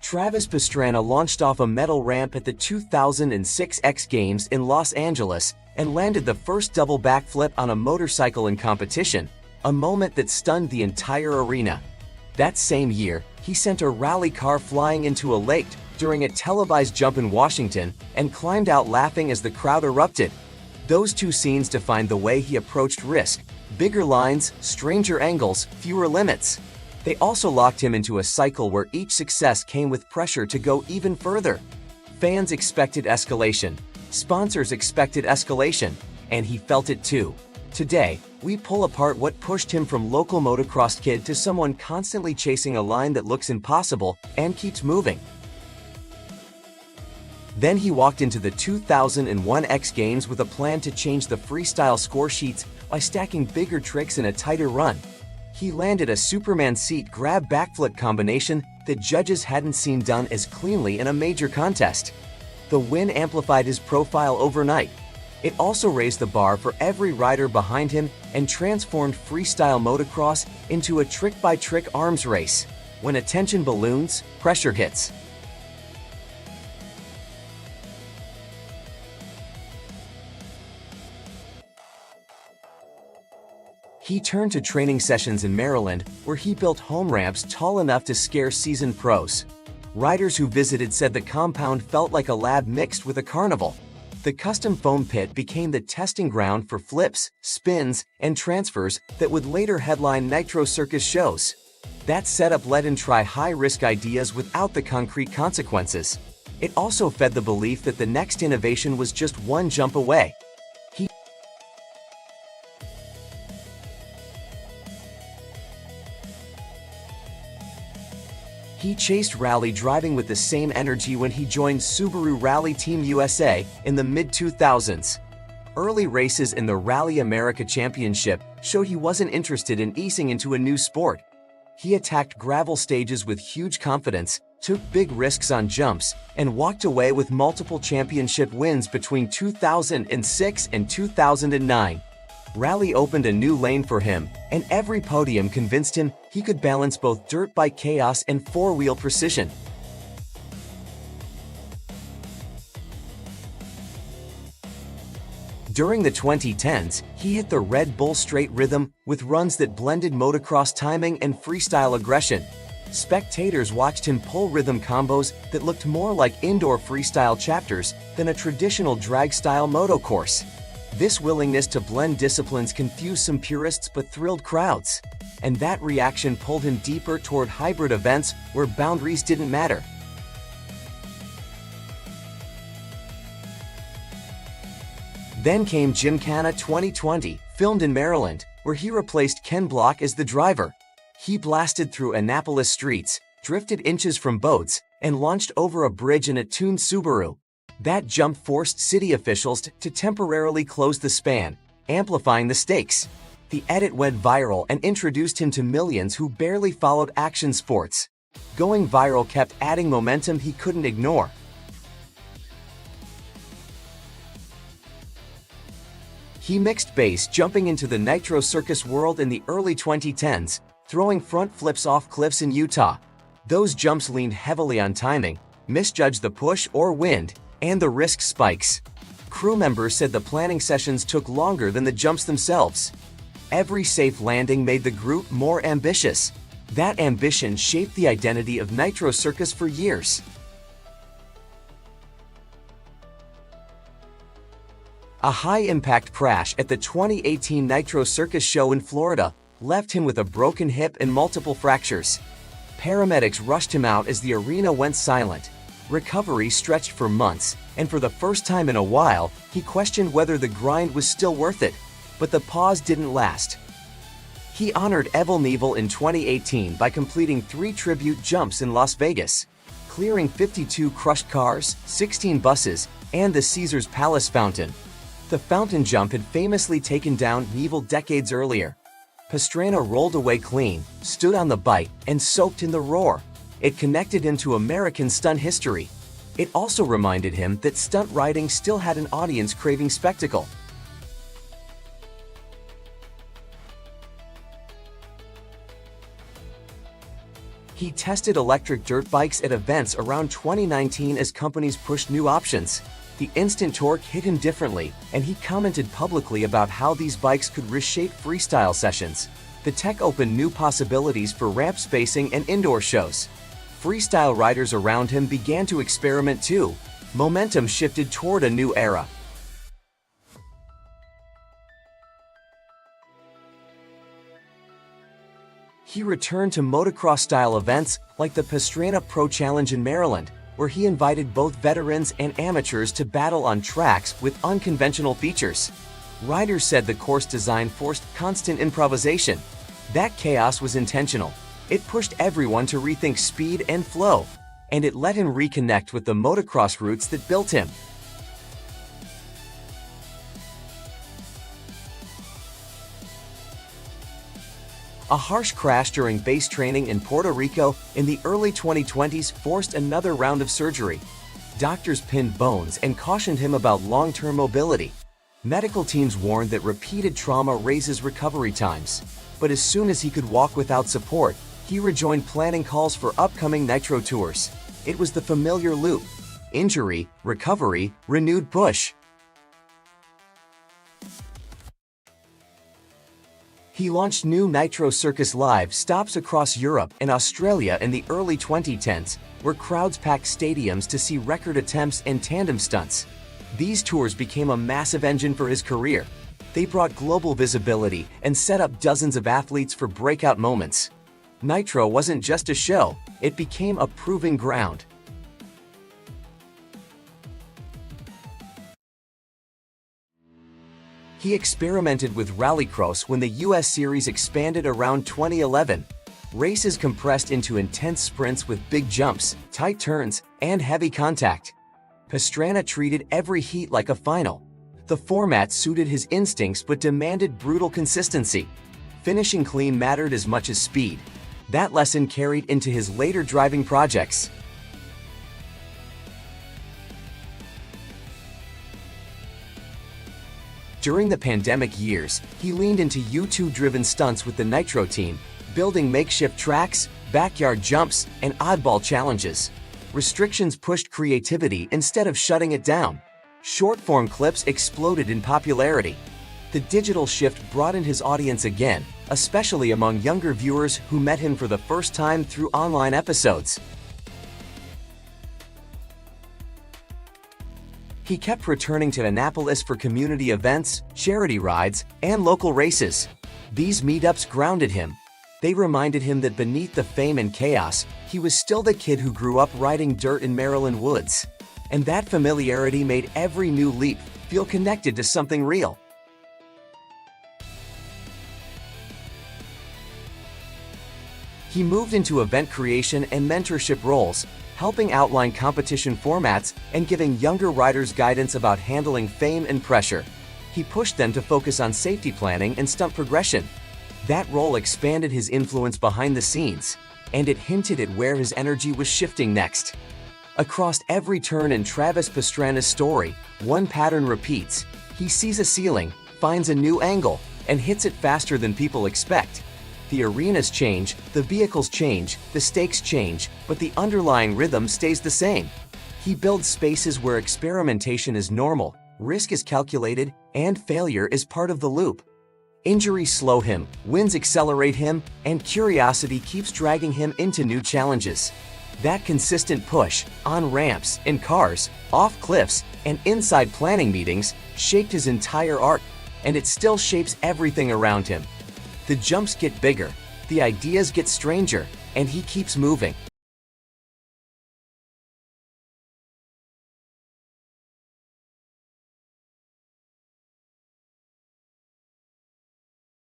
Travis Pastrana launched off a metal ramp at the 2006 X Games in Los Angeles and landed the first double backflip on a motorcycle in competition, a moment that stunned the entire arena. That same year, he sent a rally car flying into a lake during a televised jump in Washington and climbed out laughing as the crowd erupted. Those two scenes defined the way he approached risk: bigger lines, stranger angles, fewer limits. They also locked him into a cycle where each success came with pressure to go even further. Fans expected escalation, sponsors expected escalation, and he felt it too. Today, we pull apart what pushed him from local motocross kid to someone constantly chasing a line that looks impossible and keeps moving. Then he walked into the 2001 X Games with a plan to change the freestyle score sheets by stacking bigger tricks in a tighter run. He landed a Superman seat grab backflip combination that judges hadn't seen done as cleanly in a major contest. The win amplified his profile overnight. It also raised the bar for every rider behind him and transformed freestyle motocross into a trick-by-trick arms race. When attention balloons, pressure hits. He turned to training sessions in Maryland, where he built home ramps tall enough to scare seasoned pros. Riders who visited said the compound felt like a lab mixed with a carnival. The custom foam pit became the testing ground for flips, spins, and transfers that would later headline Nitro Circus shows. That setup let him try high-risk ideas without the concrete consequences. It also fed the belief that the next innovation was just one jump away. He chased rally driving with the same energy when he joined Subaru Rally Team USA in the mid-2000s. Early races in the Rally America Championship showed he wasn't interested in easing into a new sport. He attacked gravel stages with huge confidence, took big risks on jumps, and walked away with multiple championship wins between 2006 and 2009. Rally opened a new lane for him, and every podium convinced him he could balance both dirt bike chaos and four-wheel precision. During the 2010s, he hit the Red Bull straight rhythm with runs that blended motocross timing and freestyle aggression. Spectators watched him pull rhythm combos that looked more like indoor freestyle chapters than a traditional drag-style moto course. This willingness to blend disciplines confused some purists but thrilled crowds. And that reaction pulled him deeper toward hybrid events where boundaries didn't matter. Then came Gymkhana 2020, filmed in Maryland, where he replaced Ken Block as the driver. He blasted through Annapolis streets, drifted inches from boats, and launched over a bridge in a tuned Subaru. That jump forced city officials to temporarily close the span, amplifying the stakes. The edit went viral and introduced him to millions who barely followed action sports. Going viral kept adding momentum he couldn't ignore. He mixed base jumping into the Nitro Circus world in the early 2010s, throwing front flips off cliffs in Utah. Those jumps leaned heavily on timing, misjudged the push or wind, and the risk spikes. Crew members said the planning sessions took longer than the jumps themselves. Every safe landing made the group more ambitious. That ambition shaped the identity of Nitro Circus for years. A high-impact crash at the 2018 Nitro Circus show in Florida left him with a broken hip and multiple fractures. Paramedics rushed him out as the arena went silent. Recovery stretched for months, and for the first time in a while, he questioned whether the grind was still worth it. But the pause didn't last. He honored Evel Knievel in 2018 by completing 3 tribute jumps in Las Vegas, clearing 52 crushed cars, 16 buses, and the Caesars Palace fountain. The fountain jump had famously taken down Knievel decades earlier. Pastrana rolled away clean, stood on the bike, and soaked in the roar. It connected him to American stunt history. It also reminded him that stunt riding still had an audience craving spectacle. He tested electric dirt bikes at events around 2019 as companies pushed new options. The instant torque hit him differently, and he commented publicly about how these bikes could reshape freestyle sessions. The tech opened new possibilities for ramp spacing and indoor shows. Freestyle riders around him began to experiment too. Momentum shifted toward a new era. He returned to motocross-style events like the Pastrana Pro Challenge in Maryland, where he invited both veterans and amateurs to battle on tracks with unconventional features. Riders said the course design forced constant improvisation. That chaos was intentional. It pushed everyone to rethink speed and flow, and it let him reconnect with the motocross roots that built him. A harsh crash during base training in Puerto Rico in the early 2020s forced another round of surgery. Doctors pinned bones and cautioned him about long-term mobility. Medical teams warned that repeated trauma raises recovery times. But as soon as he could walk without support, he rejoined planning calls for upcoming Nitro tours. It was the familiar loop: injury, recovery, renewed push. He launched new Nitro Circus live stops across Europe and Australia in the early 2010s, where crowds packed stadiums to see record attempts and tandem stunts. These tours became a massive engine for his career. They brought global visibility and set up dozens of athletes for breakout moments. Nitro wasn't just a show, it became a proving ground. He experimented with rallycross when the US Series expanded around 2011. Races compressed into intense sprints with big jumps, tight turns, and heavy contact. Pastrana treated every heat like a final. The format suited his instincts but demanded brutal consistency. Finishing clean mattered as much as speed. That lesson carried into his later driving projects. During the pandemic years, he leaned into YouTube-driven stunts with the Nitro team, building makeshift tracks, backyard jumps, and oddball challenges. Restrictions pushed creativity instead of shutting it down. Short-form clips exploded in popularity. The digital shift broadened his audience again, especially among younger viewers who met him for the first time through online episodes. He kept returning to Annapolis for community events, charity rides, and local races. These meetups grounded him. They reminded him that beneath the fame and chaos, he was still the kid who grew up riding dirt in Maryland woods. And that familiarity made every new leap feel connected to something real. He moved into event creation and mentorship roles, helping outline competition formats and giving younger riders guidance about handling fame and pressure. He pushed them to focus on safety planning and stunt progression. That role expanded his influence behind the scenes, and it hinted at where his energy was shifting next. Across every turn in Travis Pastrana's story, one pattern repeats. He sees a ceiling, finds a new angle, and hits it faster than people expect. The arenas change, the vehicles change, the stakes change, but the underlying rhythm stays the same. He builds spaces where experimentation is normal, risk is calculated, and failure is part of the loop. Injuries slow him, wins accelerate him, and curiosity keeps dragging him into new challenges. That consistent push, on ramps, in cars, off cliffs, and inside planning meetings, shaped his entire arc, and it still shapes everything around him. The jumps get bigger, the ideas get stranger, and he keeps moving,